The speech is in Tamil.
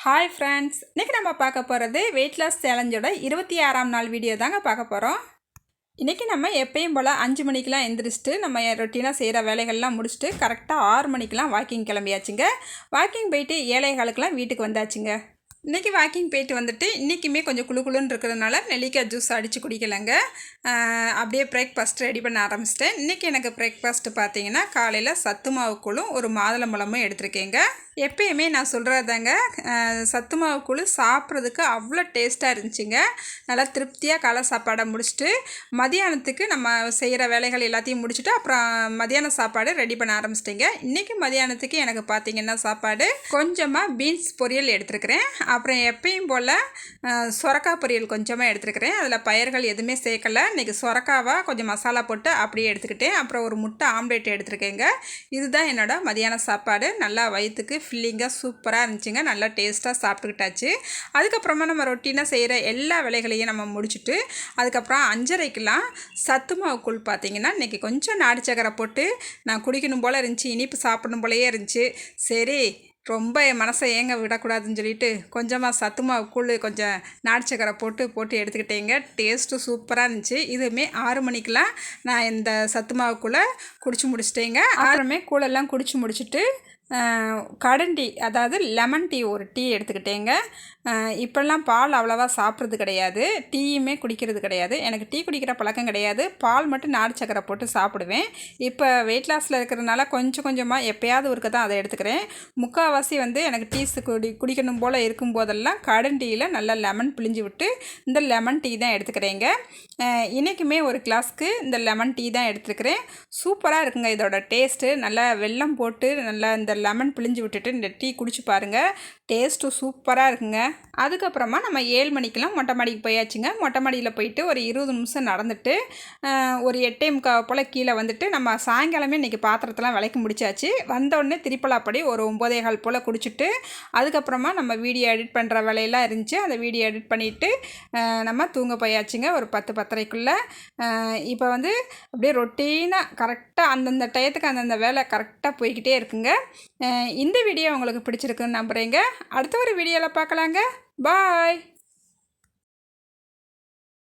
ஹாய் ஃப்ரெண்ட்ஸ், இன்றைக்கி நம்ம பார்க்க போகிறது வெயிட் லாஸ் சேலஞ்சோட 26ஆம் நாள் வீடியோ தாங்க பார்க்க போகிறோம். இன்றைக்கி நம்ம எப்பயும் போல் 5 மணிக்கெலாம் எந்திரிச்சிட்டு நம்ம ரொட்டீனாக செய்கிற வேலைகள்லாம் முடிச்சுட்டு கரெக்டாக 6 மணிக்கெலாம் வாக்கிங் கிளம்பியாச்சுங்க. வாக்கிங் போயிட்டு 7:15 வீட்டுக்கு வந்தாச்சுங்க. இன்றைக்கி வாக்கிங் போயிட்டு வந்துட்டு இன்றைக்குமே கொஞ்சம் குளுன்னு இருக்கிறதுனால நெல்லிக்காய் ஜூஸ் அடித்து குடிக்கலைங்க. அப்படியே பிரேக்ஃபாஸ்ட் ரெடி பண்ண ஆரம்பிச்சிட்டேன். இன்றைக்கி எனக்கு பிரேக்ஃபாஸ்ட்டு பார்த்தீங்கன்னா காலையில் சத்து மாவுக்குள்ளும் ஒரு மாதுளம்பழமும் எடுத்திருக்கேங்க. எப்பயுமே நான் சொல்கிறதாங்க, சத்து மாவுக்குழு சாப்பிட்றதுக்கு அவ்வளோ டேஸ்ட்டாக இருந்துச்சுங்க. நல்லா திருப்தியாக காலை சாப்பாடை முடிச்சுட்டு மதியானத்துக்கு நம்ம செய்கிற வேலைகள் எல்லாத்தையும் முடிச்சுட்டு அப்புறம் மதியான சாப்பாடு ரெடி பண்ண ஆரம்பிச்சிட்டேங்க. இன்றைக்கி மதியானத்துக்கு எனக்கு பார்த்திங்கன்னா சாப்பாடு கொஞ்சமாக பீன்ஸ் பொரியல் எடுத்துருக்கிறேன். அப்புறம் எப்பயும் போல் சொரக்காய் பொரியல் கொஞ்சமாக எடுத்துருக்கிறேன். அதில் பயிர்கள் எதுவுமே சேர்க்கலை. இன்றைக்கி சொரக்காவாக கொஞ்சம் மசாலா போட்டு அப்படியே எடுத்துக்கிட்டேன். அப்புறம் ஒரு முட்டை ஆம்லேட் எடுத்துருக்கேங்க. இதுதான் என்னோடய மதியான சாப்பாடு. நல்லா வயிற்றுக்கு ஃபில்லிங்காக சூப்பராக இருந்துச்சுங்க. நல்லா டேஸ்ட்டாக சாப்பிட்டுக்கிட்டாச்சு. அதுக்கப்புறமா நம்ம ரொட்டீனாக செய்கிற எல்லா வேலைகளையும் நம்ம முடிச்சுட்டு அதுக்கப்புறம் 5:30க்கெலாம் சத்து மாவுக்குள் பார்த்திங்கன்னா இன்றைக்கி கொஞ்சம் நாட்டு சக்கரை போட்டு நான் குடிக்கணும் போல் இருந்துச்சு. இனிப்பு சாப்பிடணும் போலையே இருந்துச்சு. சரி, ரொம்ப என் மனசை ஏங்க விடக்கூடாதுன்னு சொல்லிட்டு கொஞ்சமாக சத்து மாவு கூழ் கொஞ்சம் நாட்டு சக்கரை போட்டு எடுத்துக்கிட்டேங்க. டேஸ்ட்டு சூப்பராக இருந்துச்சு. இதுவுமே 6 மணிக்கெலாம் நான் இந்த சத்து மாவுக்குள்ளே குடிச்சு முடிச்சிட்டேங்க. அப்புறமே கூழெல்லாம் குடிச்சு முடிச்சுட்டு கடன் டீ, அதாவது லெமன் டீ ஒரு டீ எடுத்துக்கிட்டேங்க. இப்போல்லாம் பால் அவ்வளோவா சாப்பிட்றது கிடையாது, டீயுமே குடிக்கிறது கிடையாது. எனக்கு டீ குடிக்கிற பழக்கம் கிடையாது. பால் மட்டும் நாட்டு சக்கரை போட்டு சாப்பிடுவேன். இப்போ வெயிட் லாஸில் இருக்கிறதுனால கொஞ்சமாக எப்போயாவது ஒருக்க தான் அதை எடுத்துக்கிறேன். முக்கால்வாசி எனக்கு டீஸ் குடிக்கணும் போல் இருக்கும்போதெல்லாம் கடன் டீயில் நல்லா லெமன் பிழிஞ்சு விட்டு இந்த லெமன் டீ தான் எடுத்துக்கிறேங்க. இன்றைக்குமே ஒரு கிளாஸ்க்கு இந்த லெமன் டீ தான் எடுத்துக்கிறேன். சூப்பராக இருக்குங்க இதோட டேஸ்ட்டு. நல்லா வெல்லம் போட்டு நல்லா இந்த லெமன் பிழிஞ்சு விட்டுட்டு இந்த டீ குடிச்சு பாருங்கள். டேஸ்ட்டு சூப்பராக இருக்குங்க. அதுக்கப்புறமா நம்ம 7 மணிக்கெலாம் மொட்டை மாடிக்கு போயாச்சுங்க. மொட்டை மாடியில் போயிட்டு ஒரு 20 நிமிஷம் நடந்துட்டு ஒரு 8:45 போல் கீழே வந்துட்டு நம்ம சாயங்காலமே இன்றைக்கி பாத்திரத்தெல்லாம் விளக்கி முடிச்சாச்சு. வந்தோடனே திரிப்பலாப்படி ஒரு 9:15 போல் குடிச்சிட்டு அதுக்கப்புறமா நம்ம வீடியோ எடிட் பண்ணுற வேலையெல்லாம் இருந்துச்சு. அந்த வீடியோ எடிட் பண்ணிவிட்டு நம்ம தூங்க போயாச்சுங்க ஒரு 10-10:30க்குள்ளே. இப்போ அப்படியே ரொட்டீனாக கரெக்டாக அந்தந்த டயத்துக்கு அந்தந்த வேலை கரெக்டாக போய்கிட்டே இருக்குங்க. இந்த வீடியோ உங்களுக்கு பிடிச்சிருக்குன்னு நம்புகிறேங்க. அடுத்த ஒரு வீடியோவில் பார்க்கலாங்க. பாய்.